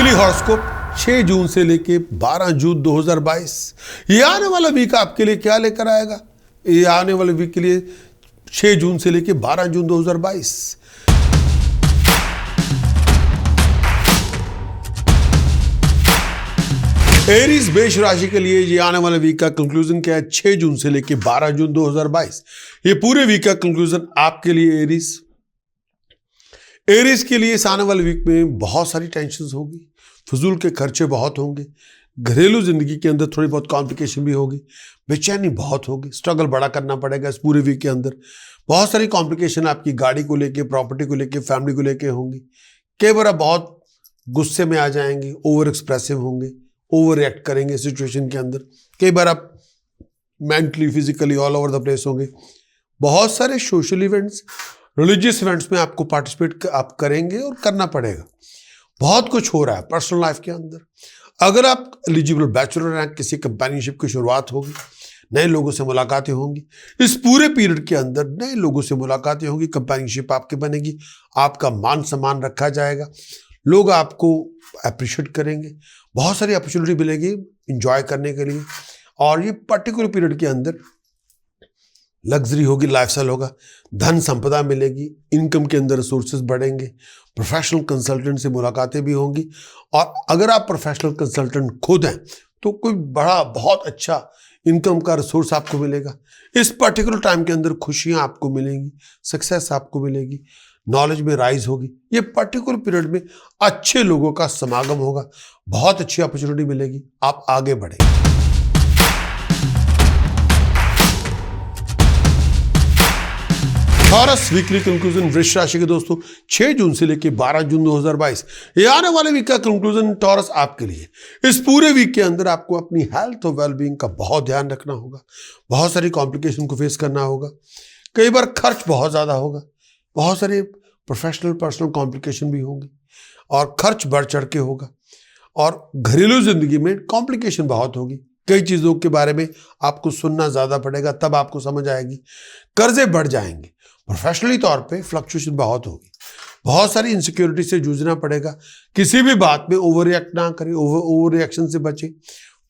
Weekly horoscope 6 जून से लेके 12 जून 2022। ये आने वाला वीक आपके लिए क्या लेकर आएगा? ये आने वाले वीक के लिए 6 जून से लेके 12 जून 2022। एरीज मेष राशि के लिए ये आने वाले वीक का कंक्लूजन क्या है? 6 जून से लेके 12 जून 2022। ये पूरे वीक का कंक्लूजन आपके लिए एरीज के लिए इस आने वाले वीक में बहुत सारी टेंशन्स होगी, फजूल के खर्चे बहुत होंगे, घरेलू जिंदगी के अंदर थोड़ी बहुत कॉम्प्लिकेशन भी होगी, बेचैनी बहुत होगी, स्ट्रगल बड़ा करना पड़ेगा इस पूरे वीक के अंदर। बहुत सारी कॉम्प्लिकेशन आपकी गाड़ी को लेके, प्रॉपर्टी को लेके, फैमिली को लेके होंगी। कई बार आप बहुत गुस्से में आ जाएंगे, ओवर एक्सप्रेसिव होंगे, ओवर रिएक्ट करेंगे सिचुएशन के अंदर। कई बार आप mentally, physically all over the place होंगे। बहुत सारे सोशल इवेंट्स, रिलीजियस इवेंट्स में आपको पार्टिसिपेट आप करेंगे और करना पड़ेगा। बहुत कुछ हो रहा है पर्सनल लाइफ के अंदर। अगर आप एलिजिबल बैचलर हैं, किसी कंपेनियनशिप की शुरुआत होगी, नए लोगों से मुलाकातें होंगी। इस पूरे पीरियड के अंदर नए लोगों से मुलाकातें होंगी, कंपेनियनशिप आपकी बनेगी, आपका मान सम्मान रखा जाएगा, लोग आपको अप्रिशिएट करेंगे, बहुत सारी अपॉर्चुनिटी मिलेगी इंजॉय करने के लिए। और ये पर्टिकुलर पीरियड के अंदर लग्जरी होगी, लाइफस्टाइल होगा, धन संपदा मिलेगी, इनकम के अंदर रिसोर्सेज बढ़ेंगे, प्रोफेशनल कंसल्टेंट से मुलाकातें भी होंगी। और अगर आप प्रोफेशनल कंसल्टेंट खुद हैं तो कोई बड़ा बहुत अच्छा इनकम का रिसोर्स आपको मिलेगा। इस पर्टिकुलर टाइम के अंदर खुशियां आपको मिलेंगी, सक्सेस आपको मिलेगी, नॉलेज में राइज होगी। ये पर्टिकुलर पीरियड में अच्छे लोगों का समागम होगा, बहुत अच्छी अपॉर्चुनिटी मिलेगी, आप आगे बढ़ेंगे। टॉरस वीकली कंक्लूजन वृष राशि के दोस्तों 6 जून से लेकर 12 जून 2022। ये आने वाले वीक का कंक्लूजन टॉरस आपके लिए। इस पूरे वीक के अंदर आपको अपनी हेल्थ और वेलबींग का बहुत ध्यान रखना होगा, बहुत सारी कॉम्प्लिकेशन को फेस करना होगा। कई बार खर्च बहुत ज़्यादा होगा, बहुत सारे प्रोफेशनल पर्सनल कॉम्प्लिकेशन भी होंगी और खर्च बढ़ चढ़ के होगा। और घरेलू जिंदगी में कॉम्प्लिकेशन बहुत होगी, कई चीज़ों के बारे में आपको सुनना ज़्यादा पड़ेगा, तब आपको समझ आएगी। कर्जे बढ़ जाएंगे, प्रोफेशनली तौर पे फ्लक्चुएशन बहुत होगी, बहुत सारी इनसिक्योरिटी से जूझना पड़ेगा। किसी भी बात में ओवर रिएक्ट ना करें, ओवर रिएक्शन से बचें।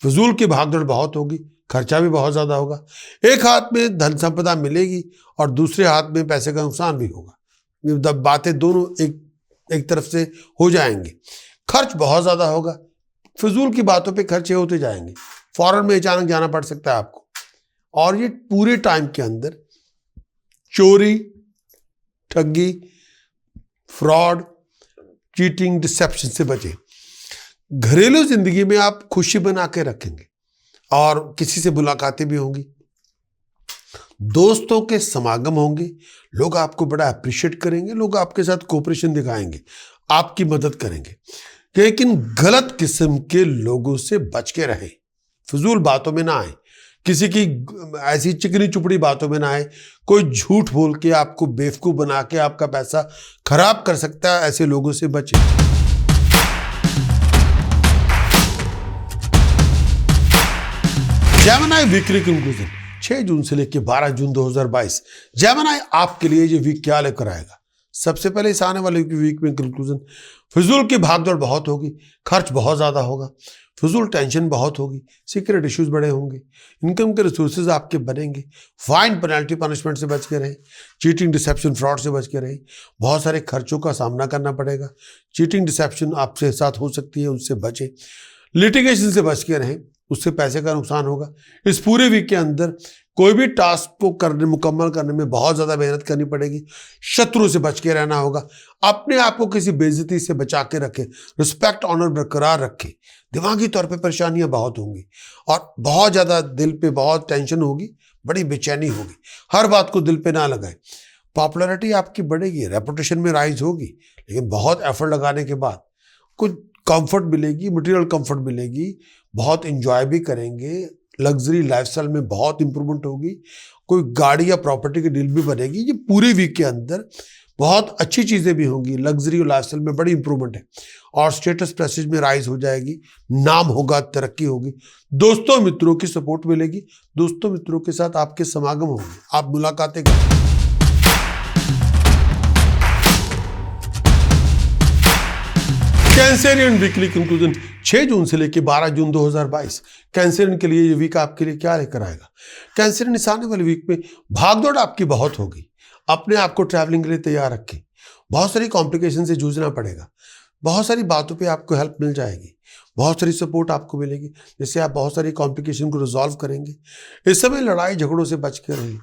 फजूल की भागदौड़ बहुत होगी, खर्चा भी बहुत ज़्यादा होगा। एक हाथ में धन संपदा मिलेगी और दूसरे हाथ में पैसे का नुकसान भी होगा। बातें दोनों एक तरफ से हो जाएंगी। खर्च बहुत ज़्यादा होगा, फजूल की बातों पे खर्चे होते जाएंगे। फॉरेन में अचानक जाना पड़ सकता है आपको। और ये पूरे टाइम के अंदर चोरी, ठगी, फ्रॉड, चीटिंग, डिसेप्शन से बचें। घरेलू जिंदगी में आप खुशी बना के रखेंगे और किसी से मुलाकातें भी होंगी, दोस्तों के समागम होंगे, लोग आपको बड़ा अप्रिशिएट करेंगे, लोग आपके साथ कोऑपरेशन दिखाएंगे, आपकी मदद करेंगे। लेकिन गलत किस्म के लोगों से बच के रहें, फजूल बातों में ना आए, किसी की ऐसी चिकनी चुपड़ी बातों में ना आए। कोई झूठ बोल के आपको बेवकूफ बना के आपका पैसा खराब कर सकता है, ऐसे लोगों से बचें। जेमिनी वीकली कंक्लूजन 6 जून से लेकर 12 जून 2022। जेमिनी आपके लिए ये वीक क्या लेकर आएगा? सबसे पहले इस आने वाले वीक में कंक्लूजन, फिजूल की भागदौड़ बहुत होगी, खर्च बहुत ज़्यादा होगा, फिजूल टेंशन बहुत होगी, सीक्रेट इश्यूज बड़े होंगे, इनकम के रिसोर्सेज आपके बनेंगे, फाइन पेनल्टी पनिशमेंट से बच के रहें, चीटिंग डिसेप्शन फ्रॉड से बच के रहें। बहुत सारे खर्चों का सामना करना पड़ेगा, चीटिंग डिसेप्शन आपसे साथ हो सकती है, उससे बचें। लिटिगेशन से बच के रहें, उससे पैसे का नुकसान होगा। इस पूरे वीक के अंदर कोई भी टास्क को मुकम्मल करने में बहुत ज़्यादा मेहनत करनी पड़ेगी, शत्रु से बच के रहना होगा। अपने आप को किसी बेइज्जती से बचा के रखें, रिस्पेक्ट ऑनर बरकरार रखें। दिमागी तौर पे परेशानियां बहुत होंगी और बहुत ज़्यादा दिल पे बहुत टेंशन होगी, बड़ी बेचैनी होगी। हर बात को दिल पे ना लगाएं। पॉपुलैरिटी आपकी बढ़ेगी, रेपुटेशन में राइज होगी, लेकिन बहुत एफर्ट लगाने के बाद कुछ कंफर्ट मिलेगी, मटेरियल कंफर्ट मिलेगी, बहुत इंजॉय भी करेंगे, लग्जरी लाइफस्टाइल में बहुत इंप्रूवमेंट होगी, कोई गाड़ी या प्रॉपर्टी की डील भी बनेगी। ये पूरे वीक के अंदर बहुत अच्छी चीज़ें भी होंगी, लग्जरी और लाइफस्टाइल में बड़ी इंप्रूवमेंट है और स्टेटस प्रेस्टीज में राइज हो जाएगी, नाम होगा, तरक्की होगी, दोस्तों मित्रों की सपोर्ट मिलेगी, दोस्तों मित्रों के साथ आपके समागम होंगे, आप मुलाकातें करेंगे। कैंसेरियन वीकली कंक्लूजन 6 जून से लेकर 12 जून 2022 कैंसेरियन के लिए ये वीक आपके लिए क्या लेकर आएगा। कैंसेरियन इस आने वाले वीक में भागदौड़ आपकी बहुत होगी। अपने आप को ट्रैवलिंग के लिए तैयार रखें। बहुत सारी कॉम्प्लिकेशन से जूझना पड़ेगा। बहुत सारी बातों पे आपको हेल्प मिल जाएगी। बहुत सारी सपोर्ट आपको मिलेगी, जिससे आप बहुत सारी कॉम्प्लिकेशन को रिजॉल्व करेंगे। इस समय लड़ाई झगड़ों से बच कर रहें।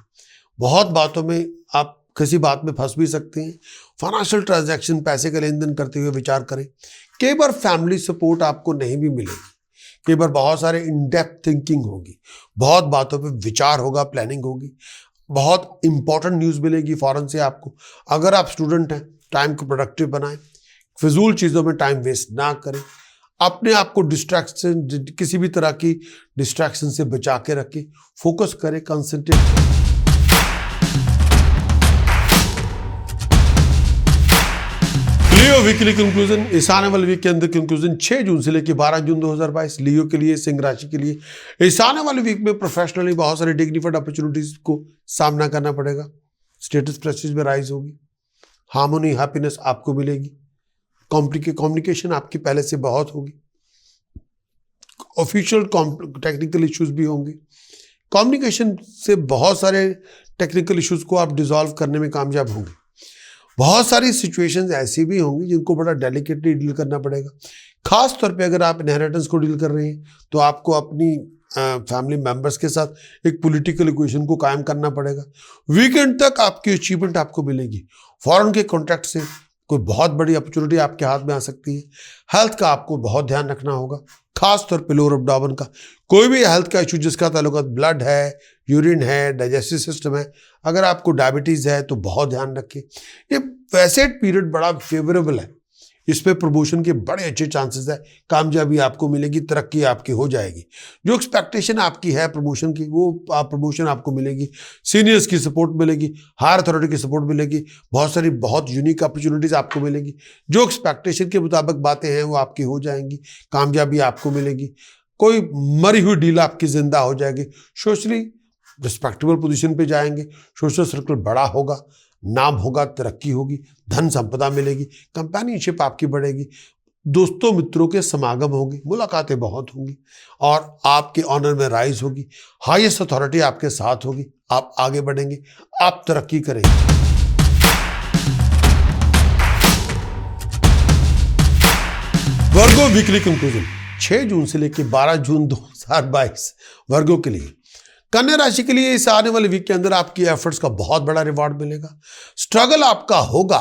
बहुत बातों में आप किसी बात में फंस भी सकते हैं। फाइनेंशियल ट्रांजैक्शन, पैसे का लेन देन करते हुए विचार करें। कई बार फैमिली सपोर्ट आपको नहीं भी मिलेगी। कई बार बहुत सारे इन डेप्थ थिंकिंग होगी। बहुत बातों पे विचार होगा, प्लानिंग होगी। बहुत इंपॉर्टेंट न्यूज़ मिलेगी फॉरेन से आपको। अगर आप स्टूडेंट हैं, टाइम को प्रोडक्टिव बनाएं। फिजूल चीज़ों में टाइम वेस्ट ना करें। अपने आप को डिस्ट्रैक्शन, किसी भी तरह की डिस्ट्रैक्शन से बचा के रखें। फोकस करें, कंसंट्रेट करें। लियो वीकली कंक्लूजन इस आने वाले वीक के अंदर कंक्लूजन 6 जून से लेकर 12 जून 2022 लियो के लिए, सिंह राशि के लिए इस आने वाले वीक में प्रोफेशनली बहुत सारी डिग्निफाइड अपॉर्चुनिटीज को सामना करना पड़ेगा। स्टेटस प्रेस्टीज में राइज होगी। हार्मोनी, हैप्पीनेस आपको मिलेगी। कम्युनिकेशन आपकी पहले से बहुत होगी। ऑफिशियल टेक्निकल इश्यूज भी होंगे। कम्युनिकेशन से बहुत सारे टेक्निकल इश्यूज को आप डिसॉल्व करने में कामयाब होंगे। बहुत सारी सिचुएशंस ऐसी भी होंगी जिनको बड़ा डेलिकेटली डील करना पड़ेगा। खास तौर पे अगर आप इनहेरिटेंस को डील कर रहे हैं तो आपको अपनी फैमिली मेंबर्स के साथ एक पॉलिटिकल इक्वेशन को कायम करना पड़ेगा। वीकेंड तक आपकी अचीवमेंट आपको मिलेगी। फॉरेन के कॉन्ट्रैक्ट से कोई बहुत बड़ी अपॉर्चुनिटी आपके हाथ में आ सकती है। हेल्थ का आपको बहुत ध्यान रखना होगा, खास तौर पे लोअर एब्डोमेन का। कोई भी हेल्थ का इशू जिसका ताल्लुक ब्लड है, यूरिन है, डाइजेस्टिव सिस्टम है, अगर आपको डायबिटीज़ है तो बहुत ध्यान रखें। ये वैसे पीरियड बड़ा फेवरेबल है। इसमें प्रमोशन के बड़े अच्छे चांसेस है। कामयाबी आपको मिलेगी, तरक्की आपकी हो जाएगी। जो एक्सपेक्टेशन आपकी है प्रमोशन की, वो प्रमोशन आपको मिलेगी। सीनियर्स की सपोर्ट मिलेगी, हायर अथॉरिटी की सपोर्ट मिलेगी। बहुत सारी बहुत यूनिक अपॉर्चुनिटीज आपको मिलेगी। जो एक्सपेक्टेशन के मुताबिक बातें हैं वो आपकी हो जाएंगी। कामयाबी आपको मिलेगी। कोई मरी हुई डील आपकी जिंदा हो जाएगी। सोशली रिस्पेक्टेबल पोजीशन पे जाएंगे। सोशल सर्कल बड़ा होगा, नाम होगा, तरक्की होगी, धन संपदा मिलेगी, कंपेनियनशिप आपकी बढ़ेगी, दोस्तों मित्रों के समागम होंगे, मुलाकातें बहुत होंगी और आपके ऑनर में राइज होगी। हाईएस्ट अथॉरिटी आपके साथ होगी। आप आगे बढ़ेंगे, आप तरक्की करेंगे। वर्गो वीकली कंक्लूजन 6 जून से लेकर 12 जून 2022 वर्गो के लिए। कन्या राशि के लिए इस आने वाले वीक के अंदर आपकी एफर्ट्स का बहुत बड़ा रिवॉर्ड मिलेगा। स्ट्रगल आपका होगा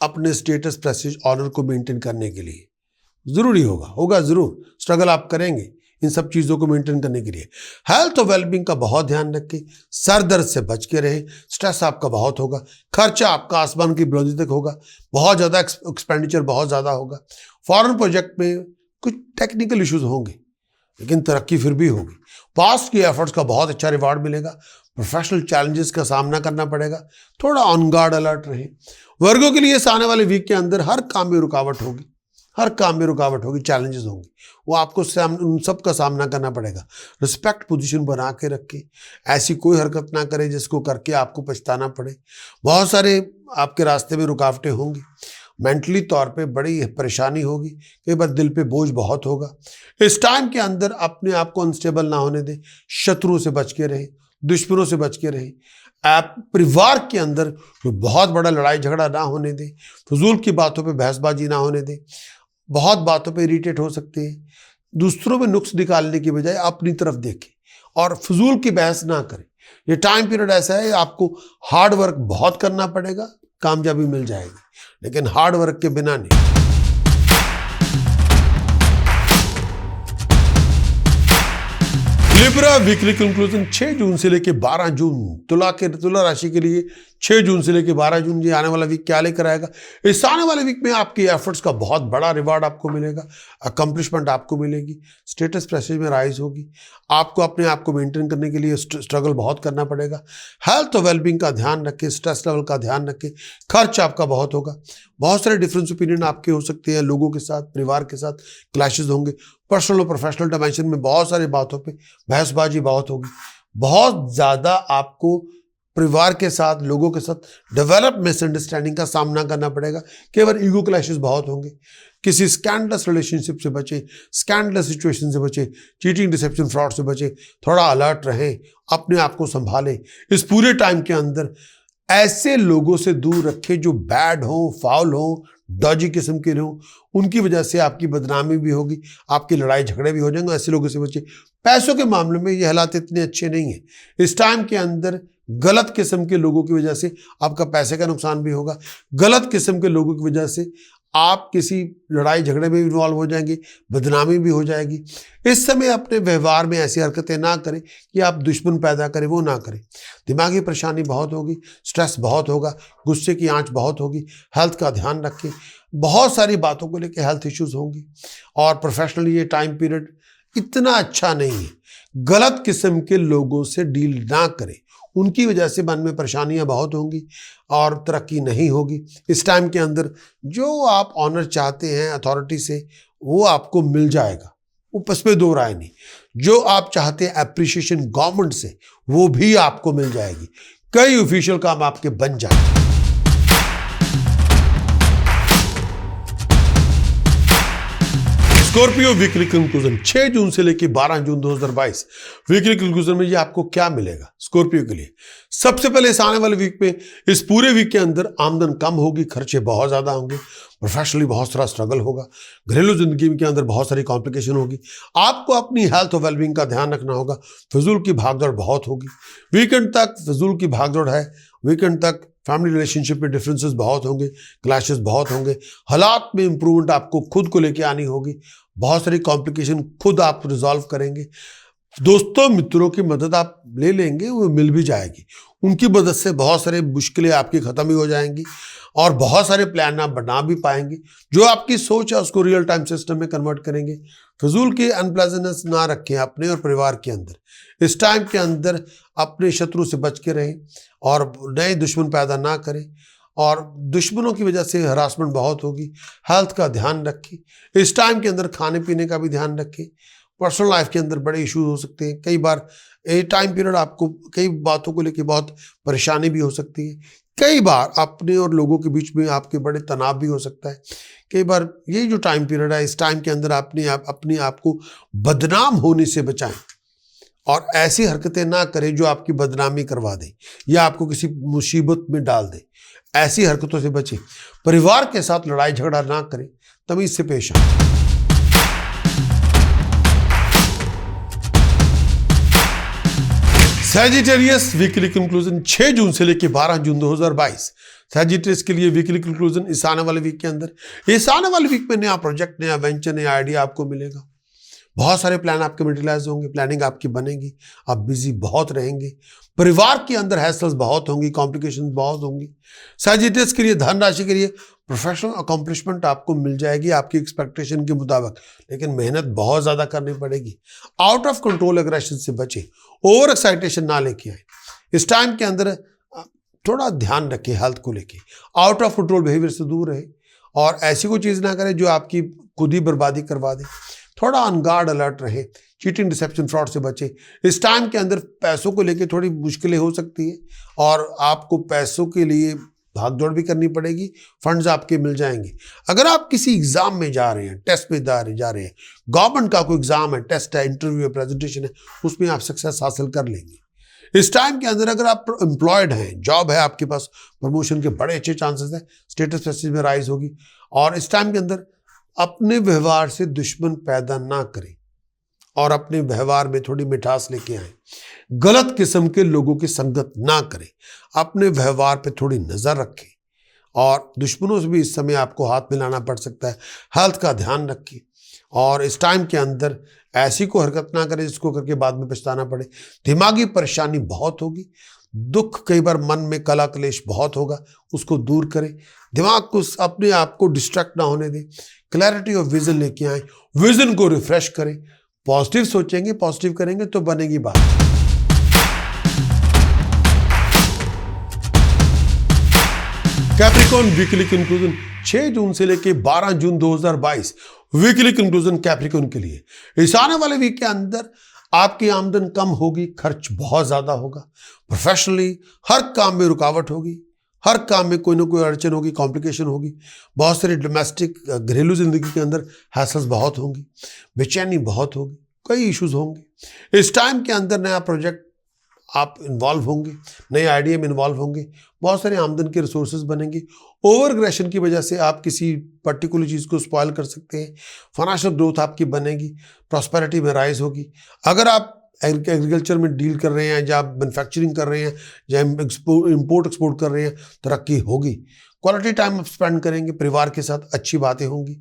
अपने स्टेटस, प्रेस्टीज, ऑनर को मेंटेन करने के लिए। जरूरी होगा जरूर स्ट्रगल आप करेंगे इन सब चीज़ों को मेंटेन करने के लिए। हेल्थ और वेलबींग का बहुत ध्यान रखें। सर दर्द से बच के रहे। स्ट्रेस आपका बहुत होगा। खर्चा आपका आसमान की बुलंदी तक होगा। बहुत ज़्यादा एक्सपेंडिचर बहुत ज़्यादा होगा। फॉरेन प्रोजेक्ट में कुछ टेक्निकल इश्यूज होंगे, लेकिन तरक्की फिर भी होगी। पास्ट की एफर्ट्स का बहुत अच्छा रिवॉर्ड मिलेगा। प्रोफेशनल चैलेंजेस का सामना करना पड़ेगा। थोड़ा ऑन गार्ड अलर्ट रहे। वर्गों के लिए इस आने वाले वीक के अंदर हर काम में रुकावट होगी। हर काम में रुकावट होगी, चैलेंजेस होंगे, वो आपको उन सब का सामना करना पड़ेगा। रिस्पेक्ट पोजीशन बना के रखें। ऐसी कोई हरकत ना करें जिसको करके आपको पछताना पड़े। बहुत सारे आपके रास्ते में रुकावटें होंगी। मेंटली तौर पे बड़ी परेशानी होगी। कई बार दिल पे बोझ बहुत होगा। इस टाइम के अंदर अपने आप को अनस्टेबल ना होने दें। शत्रुओं से बच के रहें, दुश्मनों से बच के रहें। आप परिवार के अंदर बहुत बड़ा लड़ाई झगड़ा ना होने दें। फजूल की बातों पे बहसबाजी ना होने दें। बहुत बातों पे इरिटेट हो सकते हैं। दूसरों में नुक्स निकालने की बजाय अपनी तरफ देखें और फजूल की बहस ना करें। ये टाइम पीरियड ऐसा है, आपको हार्ड वर्क बहुत करना पड़ेगा, कामयाबी मिल जाएगी, लेकिन हार्ड वर्क के बिना नहीं। लिब्रा वीकली कंक्लूजन 6 जून से लेकर 12 जून तुला राशि के लिए 6 जून से लेकर 12 जून ये आने वाला वीक क्या लेकर आएगा। इस आने वाले वीक में आपकी एफर्ट्स का बहुत बड़ा रिवार्ड आपको मिलेगा। अकम्पलिशमेंट आपको मिलेगी। स्टेटस प्रेस्टीज में राइज होगी। आपको अपने आप को मेंटेन करने के लिए स्ट्रगल बहुत करना पड़ेगा। हेल्थ और वेलबींग का ध्यान रखें। स्ट्रेस लेवल का ध्यान रखें। खर्च आपका बहुत होगा। बहुत सारे डिफरेंस ओपिनियन आपके हो सकते हैं। लोगों के साथ, परिवार के साथ क्लैशेस होंगे। पर्सनल और प्रोफेशनल डायमेंशन में बहुत सारी बातों पे बहसबाजी बहुत होगी। बहुत ज़्यादा आपको परिवार के साथ, लोगों के साथ डेवलप मिसअंडरस्टैंडिंग का सामना करना पड़ेगा। कई बार ईगो क्लैशेस बहुत होंगे। किसी स्कैंडलस रिलेशनशिप से बचे, स्कैंडलस सिचुएशन से बचे, चीटिंग, डिसेप्शन, फ्रॉड से बचे। थोड़ा अलर्ट रहें, अपने आप को संभालें। इस पूरे टाइम के अंदर ऐसे लोगों से दूर रखें जो बैड हो, फाउल हो, डॉजी किस्म के हो। उनकी वजह से आपकी बदनामी भी होगी, आपकी लड़ाई झगड़े भी हो जाएंगे। ऐसे लोगों से बचे। पैसों के मामले में ये हालात इतने अच्छे नहीं है। इस टाइम के अंदर गलत किस्म के लोगों की वजह से आपका पैसे का नुकसान भी होगा। गलत किस्म के लोगों की वजह से आप किसी लड़ाई झगड़े में इन्वॉल्व हो जाएंगे, बदनामी भी हो जाएगी। इस समय अपने व्यवहार में ऐसी हरकतें ना करें कि आप दुश्मन पैदा करें, वो ना करें। दिमागी परेशानी बहुत होगी, स्ट्रेस बहुत होगा, गुस्से की आंच बहुत होगी। हेल्थ का ध्यान रखें। बहुत सारी बातों को लेकर हेल्थ इश्यूज होंगी और प्रोफेशनली ये टाइम पीरियड इतना अच्छा नहीं है। गलत किस्म के लोगों से डील ना करें, उनकी वजह से मन में परेशानियां बहुत होंगी और तरक्की नहीं होगी। इस टाइम के अंदर जो आप ऑनर चाहते हैं अथॉरिटी से, वो आपको मिल जाएगा, वो बस पे दो राय नहीं। जो आप चाहते हैं एप्रिसिएशन गवर्नमेंट से, वो भी आपको मिल जाएगी। कई ऑफिशियल काम आपके बन जाएंगे। स्कॉर्पियो वीकली कंक्लूजन 6 जून से लेकर 12 जून 2022 वीकली कंक्लूजन में ये आपको क्या मिलेगा स्कॉर्पियो के लिए। सबसे पहले इस आने वाले वीक में, इस पूरे वीक के अंदर आमदन कम होगी, खर्चे बहुत ज्यादा होंगे, प्रोफेशनली बहुत सारा स्ट्रगल होगा, घरेलू जिंदगी के अंदर बहुत सारी कॉम्प्लिकेशन होगी। आपको अपनी हेल्थ और वेलबींग का ध्यान रखना होगा। फिजूल की भागदौड़ बहुत होगी। वीकेंड तक फिजूल की भागदौड़ है। वीकेंड तक फैमिली रिलेशनशिप में डिफरेंसेस बहुत होंगे, क्लैशेस बहुत होंगे। हालात में इंप्रूवमेंट आपको खुद को लेके आनी होगी। बहुत सारी कॉम्प्लिकेशन खुद आप रिजॉल्व करेंगे। दोस्तों मित्रों की मदद आप ले लेंगे, वो मिल भी जाएगी। उनकी मदद से बहुत सारी मुश्किलें आपकी खत्म ही हो जाएंगी और बहुत सारे प्लान आप बना भी पाएंगे। जो आपकी सोच है उसको रियल टाइम सिस्टम में कन्वर्ट करेंगे। फिजूल की अनप्लेजेंटनेस ना रखें अपने और परिवार के अंदर। इस टाइम के अंदर अपने शत्रु से बच के रहें और नए दुश्मन पैदा ना करें। और दुश्मनों की वजह से हरासमेंट बहुत होगी। हेल्थ का ध्यान रखें। इस टाइम के अंदर खाने पीने का भी ध्यान रखें। पर्सनल लाइफ के अंदर बड़े इश्यूज हो सकते हैं। कई बार ये टाइम पीरियड आपको कई बातों को लेकर बहुत परेशानी भी हो सकती है। कई बार अपने और लोगों के बीच में आपके बड़े तनाव भी हो सकता है। कई बार ये जो टाइम पीरियड है, इस टाइम के अंदर अपने आप को बदनाम होने से बचाएं और ऐसी हरकतें ना करें जो आपकी बदनामी करवा दे या आपको किसी मुसीबत में डाल दे। ऐसी हरकतों से बचें। परिवार के साथ लड़ाई झगड़ा ना करें, तमीज से पेश आएं। सैजिटेरियस वीकली कंक्लूजन 6 जून से लेकर 12 जून 2022 सैजिटेरियस के लिए वीकली कंक्लूजन इस आने वाले वीक के अंदर। इस आने वाले वीक में नया प्रोजेक्ट, नया वेंचर, नया आइडिया आपको मिलेगा। बहुत सारे प्लान आपके मटेरियलाइज होंगे, प्लानिंग आपकी बनेगी, आप बिजी बहुत रहेंगे। परिवार के अंदर हैसल्स बहुत होंगी, कॉम्प्लिकेशन बहुत होंगी। सैजिटेरियस के लिए धनराशि के लिए प्रोफेशनल अकॉम्प्लिशमेंट आपको मिल जाएगी आपकी एक्सपेक्टेशन के मुताबिक, लेकिन मेहनत बहुत ज़्यादा करनी पड़ेगी। आउट ऑफ कंट्रोल एग्रेशन से बचें, ओवर एक्साइटेशन ना लेके आए। इस टाइम के अंदर थोड़ा ध्यान रखें हेल्थ को लेके। आउट ऑफ कंट्रोल बिहेवियर से दूर रहे और ऐसी कोई चीज़ ना करें जो आपकी खुद ही बर्बादी करवा दे। थोड़ा अनगार्ड अलर्ट रहे। चीटिंग, डिसेप्शन, फ्रॉड से बचे। इस टाइम के अंदर पैसों को लेके थोड़ी मुश्किलें हो सकती है और आपको पैसों के लिए भागदौड़ भी करनी पड़ेगी। फंड्स आपके मिल जाएंगे। अगर आप किसी एग्जाम में जा रहे हैं, टेस्ट में जा रहे हैं, गवर्नमेंट का कोई एग्जाम है, टेस्ट है, इंटरव्यू है, प्रेजेंटेशन है, उसमें आप सक्सेस हासिल कर लेंगे। इस टाइम के अंदर अगर आप एम्प्लॉयड हैं, जॉब है आपके पास, प्रमोशन के बड़े अच्छे चांसेस हैं। स्टेटस मैसेज में राइज होगी। और इस टाइम के अंदर अपने व्यवहार से दुश्मन पैदा ना करें और अपने व्यवहार में थोड़ी मिठास लेके आए। गलत किस्म के लोगों की संगत ना करें। अपने व्यवहार पे थोड़ी नजर रखें और दुश्मनों से भी इस समय आपको हाथ मिलाना पड़ सकता है। हेल्थ का ध्यान रखें और इस टाइम के अंदर ऐसी कोई हरकत ना करें जिसको करके बाद में पछताना पड़े। दिमागी परेशानी बहुत होगी। दुख, कई बार मन में कला कलेश बहुत होगा, उसको दूर करें। दिमाग को, अपने आप को डिस्ट्रैक्ट ना होने दें। क्लैरिटी ऑफ विजन लेके आए। विजन को रिफ्रेश करें। पॉजिटिव सोचेंगे, पॉजिटिव करेंगे तो बनेगी बात। कैप्रिकॉर्न वीकली कंक्लूजन 6 जून से लेकर 12 जून 2022 वीकली कंक्लूजन कैप्रिकॉर्न के लिए। इस आने वाले वीक के अंदर आपकी आमदन कम होगी, खर्च बहुत ज्यादा होगा। प्रोफेशनली हर काम में रुकावट होगी, हर काम में कोई ना कोई अड़चन होगी, कॉम्प्लिकेशन होगी। बहुत सारी डोमेस्टिक घरेलू ज़िंदगी के अंदर हैसल्स बहुत होंगी, बेचैनी बहुत होगी, कई इश्यूज होंगे। इस टाइम के अंदर नया प्रोजेक्ट आप इन्वॉल्व होंगे, नए आइडिया में इन्वॉल्व होंगे, बहुत सारे आमदन के रिसोर्सेज बनेंगे। ओवर एग्रेशन की वजह से आप किसी पर्टिकुलर चीज़ को स्पॉइल कर सकते हैं। फाइनेंशियल ग्रोथ आपकी बनेगी, प्रॉस्पेरिटी में राइज होगी। अगर आप एग्रीकल्चर में डील कर रहे हैं, या आप मैन्युफैक्चरिंग कर रहे हैं, या इम्पोर्ट एक्सपोर्ट कर रहे हैं, तरक्की होगी। क्वालिटी टाइम आप स्पेंड करेंगे परिवार के साथ, अच्छी बातें होंगी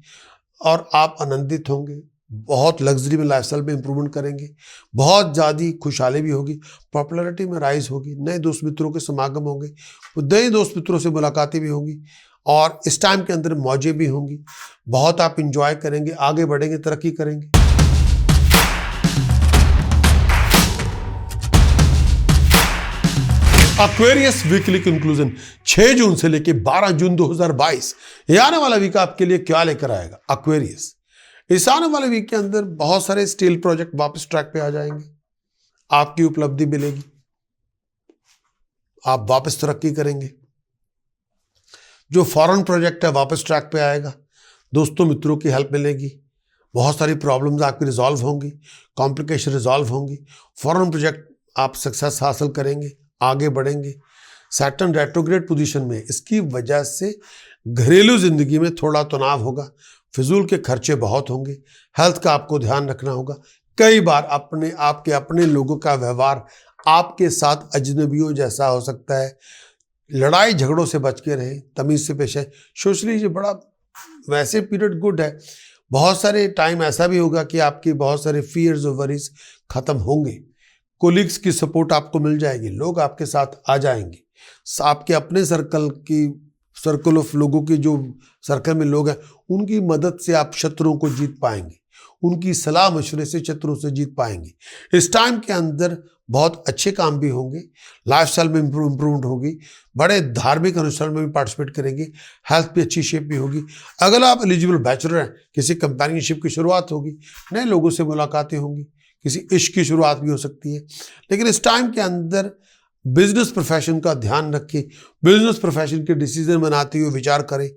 और आप आनंदित होंगे। बहुत लग्जरी में लाइफस्टाइल में इंप्रूवमेंट करेंगे, बहुत ज़्यादा खुशहाली भी होगी, पॉपुलैरिटी में राइज होगी, नए दोस्त मित्रों के समागम होंगे, नए दोस्त मित्रों से मुलाकातें भी होंगी और इस टाइम के अंदर मौजें भी होंगी। बहुत आप इंजॉय करेंगे, आगे बढ़ेंगे, तरक्की करेंगे। एक्वेरियस वीकली कंक्लूजन 6 जून से लेकर 12 जून 2022 ये आने वाला वीक आपके लिए क्या लेकर आएगा। एक्वेरियस इस आने वाले वीक के अंदर बहुत सारे स्टील प्रोजेक्ट वापस ट्रैक पे आ जाएंगे, आपकी उपलब्धि मिलेगी, आप वापस तरक्की करेंगे। जो फॉरेन प्रोजेक्ट है वापस ट्रैक पे आएगा, दोस्तों मित्रों की हेल्प मिलेगी, बहुत सारी प्रॉब्लम्स आपकी रिजॉल्व होंगी, कॉम्प्लिकेशन रिजॉल्व होंगी, फॉरेन प्रोजेक्ट आप सक्सेस हासिल करेंगे, आगे बढ़ेंगे। सैटर्न रेट्रोग्रेड पोजीशन में, इसकी वजह से घरेलू जिंदगी में थोड़ा तनाव होगा, फिजूल के खर्चे बहुत होंगे, हेल्थ का आपको ध्यान रखना होगा। कई बार आपके अपने लोगों का व्यवहार आपके साथ अजनबियों जैसा हो सकता है। लड़ाई झगड़ों से बच के रहें, तमीज़ से पेश है। सोशली ये बड़ा वैसे पीरियड गुड है। बहुत सारे टाइम ऐसा भी होगा कि आपके बहुत सारे फियर्स और वरीज खत्म होंगे, कोलिग्स की सपोर्ट आपको मिल जाएगी, लोग आपके साथ आ जाएंगे। आपके अपने सर्कल ऑफ लोगों के जो सर्कल में लोग हैं, उनकी मदद से आप शत्रुओं को जीत पाएंगे, उनकी सलाह मशवरे से शत्रुओं से जीत पाएंगे। इस टाइम के अंदर बहुत अच्छे काम भी होंगे, लाइफस्टाइल में इम्प्रूवमेंट होगी, बड़े धार्मिक अनुष्ठान में भी पार्टिसिपेट करेंगे, हेल्थ भी अच्छी शेप भी होगी। अगर आप एलिजिबल बैचलर हैं, किसी कंपेनियनशिप की शुरुआत होगी, नए लोगों से मुलाकातें होंगी, किसी इश्क की शुरुआत भी हो सकती है। लेकिन इस टाइम के अंदर बिजनेस प्रोफेशन का ध्यान रखें, बिजनेस प्रोफेशन के डिसीजन बनाते हुए विचार करें।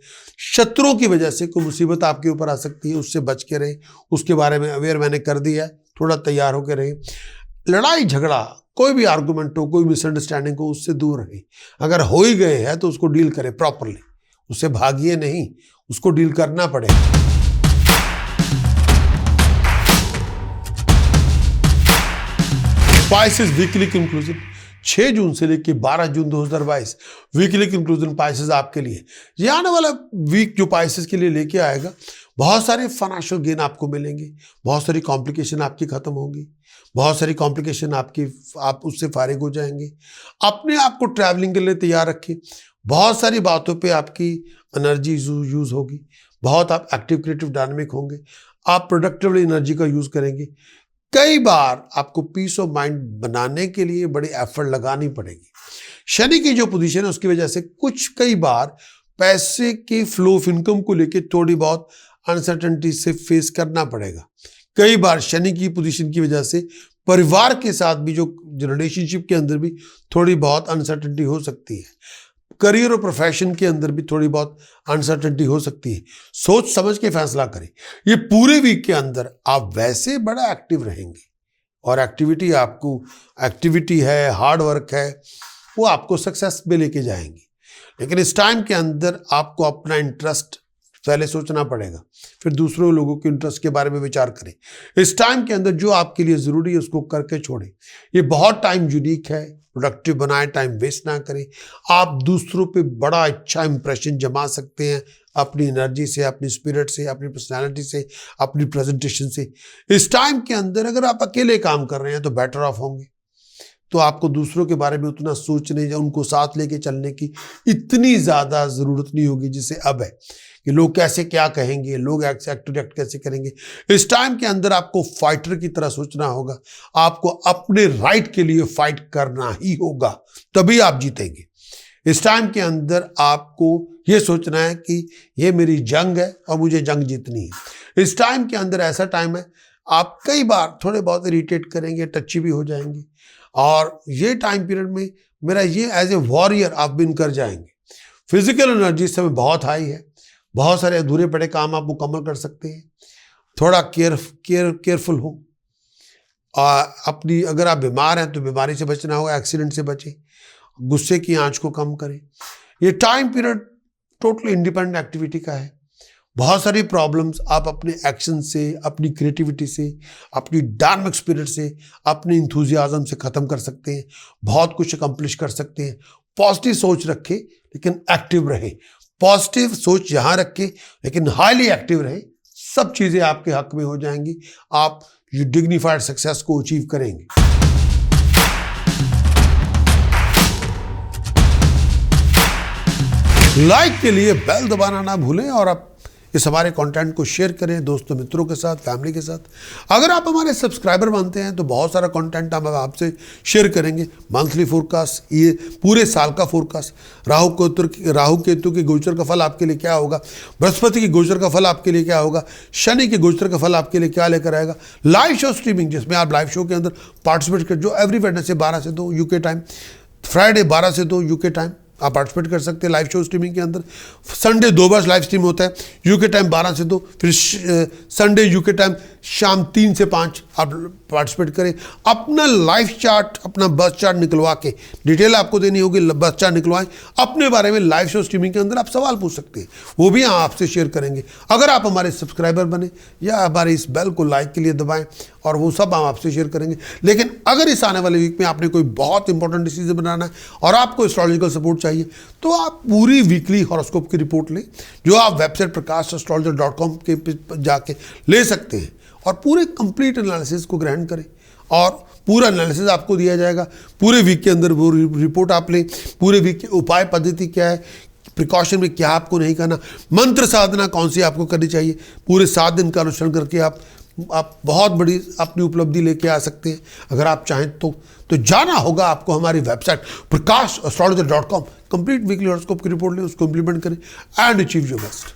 शत्रुओं की वजह से कोई मुसीबत आपके ऊपर आ सकती है, उससे बच के रहें, उसके बारे में अवेयर मैंने कर दिया है, थोड़ा तैयार होकर रहें। लड़ाई झगड़ा, कोई भी आर्गूमेंट हो, कोई मिसअंडरस्टैंडिंग हो, उससे दूर रहें। अगर हो ही गए हैं तो उसको डील करें प्रॉपरली, उससे भागिए नहीं, उसको डील करना पड़ेगा। स्पाइसेस वीकली कंक्लूजन 6 जून से लेकर 12 जून 2022 वीकली कंक्लूजन पाइसेस आपके लिए। ये आने वाला वीक जो पाइसेस के लिए लेके आएगा, बहुत सारे फाइनेंशियल गेन आपको मिलेंगे, बहुत सारी कॉम्प्लिकेशन आपकी खत्म होंगी, बहुत सारी कॉम्प्लिकेशन आप उससे फारिग हो जाएंगे। अपने आप को ट्रैवलिंग के लिए तैयार रखें, बहुत सारी बातों पे आपकी एनर्जी यूज़ होगी, बहुत आप एक्टिव क्रिएटिव डायनामिक होंगे, आप प्रोडक्टिवली एनर्जी का यूज़ करेंगे। कई बार आपको पीस ऑफ माइंड बनाने के लिए बड़ी एफर्ट लगानी पड़ेगी। शनि की जो पोजीशन है उसकी वजह से कई बार पैसे के फ्लो ऑफ इनकम को लेकर थोड़ी बहुत अनसर्टेनिटी से फेस करना पड़ेगा। कई बार शनि की पोजीशन की वजह से परिवार के साथ भी जो रिलेशनशिप के अंदर भी थोड़ी बहुत अनसर्टेनिटी हो सकती है। करियर और प्रोफेशन के अंदर भी थोड़ी बहुत अनसर्टेनिटी हो सकती है। सोच समझ के फैसला करें। ये पूरे वीक के अंदर आप वैसे बड़ा एक्टिव रहेंगे और एक्टिविटी है, हार्ड वर्क है, वो आपको सक्सेस में लेके जाएंगी। लेकिन इस टाइम के अंदर आपको अपना इंटरेस्ट पहले सोचना पड़ेगा, फिर दूसरों लोगों के इंटरेस्ट के बारे में विचार करें। इस टाइम के अंदर जो आपके लिए ज़रूरी है उसको करके छोड़ें। ये बहुत टाइम यूनिक है, प्रोडक्टिव बनाएं, टाइम वेस्ट ना करें। आप दूसरों पे बड़ा अच्छा इंप्रेशन जमा सकते हैं अपनी एनर्जी से, अपनी स्पिरिट से, अपनी पर्सनालिटी से, अपनी प्रेजेंटेशन से। इस टाइम के अंदर अगर आप अकेले काम कर रहे हैं तो बेटर ऑफ होंगे, तो आपको दूसरों के बारे में उतना सोचने या उनको साथ लेके चलने की इतनी ज़्यादा ज़रूरत नहीं होगी जिसे अब है कि लोग कैसे क्या कहेंगे, लोग एक्ट कैसे करेंगे। इस टाइम के अंदर आपको फाइटर की तरह सोचना होगा, आपको अपने राइट के लिए फाइट करना ही होगा, तभी आप जीतेंगे। इस टाइम के अंदर आपको ये सोचना है कि ये मेरी जंग है और मुझे जंग जीतनी है। इस टाइम के अंदर ऐसा टाइम है आप कई बार थोड़े बहुत इरिटेट करेंगे, टची भी हो जाएंगे, और ये टाइम पीरियड में मेरा ये एज ए वॉरियर आप विन कर जाएंगे। फिजिकल एनर्जी इस समय बहुत हाई है, बहुत सारे अधूरे पड़े काम आप मुकम्मल कर सकते हैं। थोड़ा केयरफुल हो। अपनी अगर आप बीमार हैं तो बीमारी से बचना होगा, एक्सीडेंट से बचें, गुस्से की आंच को कम करें। ये time period totally independent activity का है। बहुत सारी प्रॉब्लम्स आप अपने एक्शन से, अपनी क्रिएटिविटी से, अपनी डायनामिक स्पिरिट से, अपने इंथुजियाज्म से ख़त्म कर सकते हैं, बहुत कुछ अकम्प्लिश कर सकते हैं। पॉजिटिव सोच रखें लेकिन एक्टिव रहे। पॉजिटिव सोच यहाँ रखें लेकिन हाईली एक्टिव रहे, सब चीज़ें आपके हक में हो जाएंगी। आप ये डिग्निफाइड सक्सेस को अचीव करेंगे। लाइक के लिए बेल दबाना ना भूलें और आप इस हमारे कंटेंट को शेयर करें दोस्तों मित्रों के साथ, फैमिली के साथ। अगर आप हमारे सब्सक्राइबर बनते हैं तो बहुत सारा कंटेंट हम आपसे शेयर करेंगे। मंथली फोरकास्ट, ये पूरे साल का फोरकास्ट, राहु केतु के गोचर का फल आपके लिए क्या होगा, बृहस्पति की गोचर का फल आपके लिए क्या होगा, शनि के गोचर का फल आपके लिए क्या लेकर आएगा, लाइव शो स्ट्रीमिंग जिसमें आप लाइव शो के अंदर पार्टिसिपेट कर, जो एवरी वेडनेसडे 12 से 2 यूके टाइम, फ्राइडे 12 से 2 यूके टाइम आप पार्टिसिपेट कर सकते हैं लाइव शो स्ट्रीमिंग के अंदर। संडे 2 बार लाइव स्ट्रीम होता है, यूके टाइम 12 से 2, फिर संडे यूके टाइम शाम 3 से 5 आप पार्टिसिपेट करें। अपना लाइफ चार्ट, अपना बस चार्ट निकलवा के, डिटेल आपको देनी होगी, बस चार्ट निकलवाएं। अपने बारे में लाइव शो स्ट्रीमिंग के अंदर आप सवाल पूछ सकते हैं, वो भी हम आपसे शेयर करेंगे। अगर आप हमारे सब्सक्राइबर बने या हमारे इस बेल को लाइक के लिए दबाएं और वो सब हम आपसे शेयर करेंगे। लेकिन अगर इस आने वाले वीक में आपने कोई बहुत इंपॉर्टेंट डिसीजन बनाना है और आपको एस्ट्रोलॉजिकल सपोर्ट चाहिए तो आप पूरी वीकली हॉरोस्कोप की रिपोर्ट लें, जो आप वेबसाइट prakashastrologer.com के जाके ले सकते हैं और पूरे कंप्लीट एनालिसिस को ग्रहण करें और पूरा एनालिसिस आपको दिया जाएगा। पूरे वीक के अंदर वो रिपोर्ट आप लें, पूरे वीक की उपाय पद्धति क्या है, प्रिकॉशन में क्या आपको नहीं करना, मंत्र साधना कौन सी आपको करनी चाहिए, पूरे 7 दिन का अनुसरण करके आप बहुत बड़ी अपनी उपलब्धि लेके आ सकते हैं। अगर आप चाहें तो जाना होगा आपको हमारी website prakashastrologer.com, complete weekly horoscope की रिपोर्ट लें, उसको इंप्लीमेंट करें एंड अचीव योर बेस्ट।